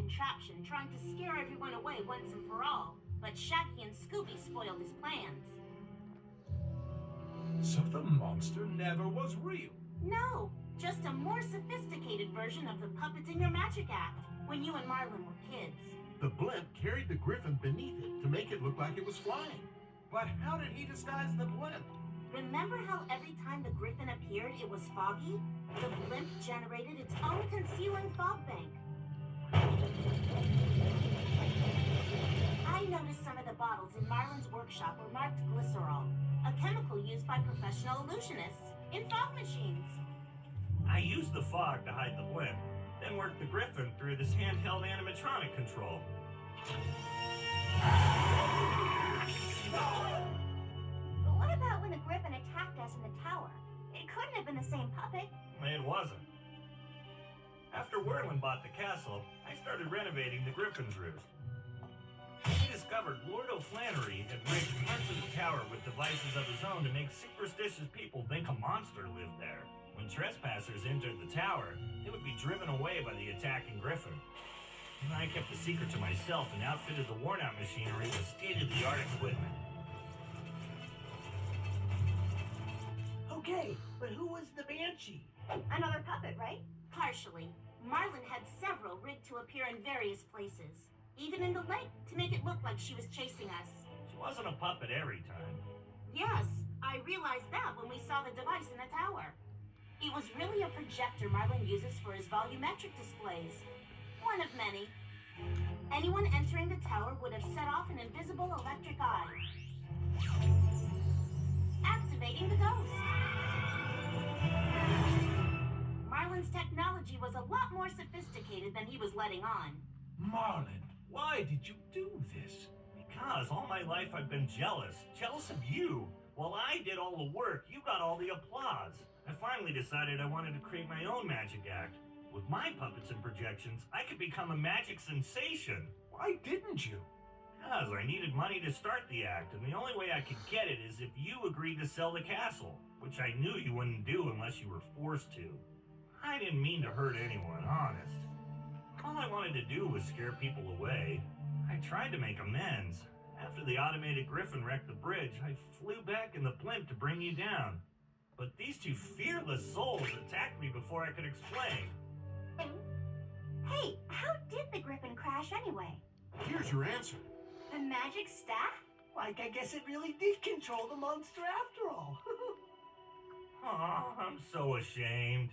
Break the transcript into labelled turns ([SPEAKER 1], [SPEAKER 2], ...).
[SPEAKER 1] contraption trying to scare everyone away once and for all, but Shaggy and Scooby spoiled his plans.
[SPEAKER 2] So the monster never was real?
[SPEAKER 1] No, just a more sophisticated version of the puppets in your magic act when you and Marlin were kids.
[SPEAKER 3] The blimp carried the Gryphon beneath it to make it look like it was flying.
[SPEAKER 2] But how did he disguise the blimp?
[SPEAKER 1] Remember how every time the Gryphon appeared, it was foggy? The blimp generated its own concealing fog bank. I noticed some of the bottles in Marlin's workshop were marked glycerol, a chemical used by professional illusionists in fog machines.
[SPEAKER 4] I used the fog to hide the blimp, then worked the Gryphon through this handheld animatronic control.
[SPEAKER 5] But what about when the Gryphon attacked us in the tower? It couldn't have been the same puppet.
[SPEAKER 4] It wasn't. After Whirlin bought the castle, I started renovating the Gryphon's roost. He discovered Lord O'Flannery had rigged parts of the tower with devices of his own to make superstitious people think a monster lived there. When trespassers entered the tower, they would be driven away by the attacking Gryphon. And I kept the secret to myself and outfitted the worn-out machinery with state-of-the-art equipment.
[SPEAKER 6] Okay, but who was the Banshee?
[SPEAKER 5] Another puppet, right?
[SPEAKER 1] Partially. Marlin had several rigged to appear in various places, even in the lake, to make it look like she was chasing us.
[SPEAKER 4] She wasn't a puppet every time.
[SPEAKER 1] Yes, I realized that when we saw the device in the tower. It was really a projector Marlin uses for his volumetric displays. One of many. Anyone entering the tower would have set off an invisible electric eye, activating the ghost. Marlin's technology was a lot more sophisticated than he was letting on.
[SPEAKER 2] Marlin, why did you do this?
[SPEAKER 4] Because all my life I've been jealous of you. While I did all the work, you got all the applause. I finally decided I wanted to create my own magic act. With my puppets and projections, I could become a magic sensation.
[SPEAKER 2] Why didn't you?
[SPEAKER 4] Because I needed money to start the act, and the only way I could get it is if you agreed to sell the castle, which I knew you wouldn't do unless you were forced to. I didn't mean to hurt anyone, honest. All I wanted to do was scare people away. I tried to make amends. After the automated Gryphon wrecked the bridge, I flew back in the blimp to bring you down. But these two fearless souls attacked me before I could explain.
[SPEAKER 5] Hey, how did the Gryphon crash anyway?
[SPEAKER 3] Here's your answer.
[SPEAKER 5] The magic staff?
[SPEAKER 6] Like, I guess it really did control the monster after all.
[SPEAKER 4] Aw, I'm so ashamed.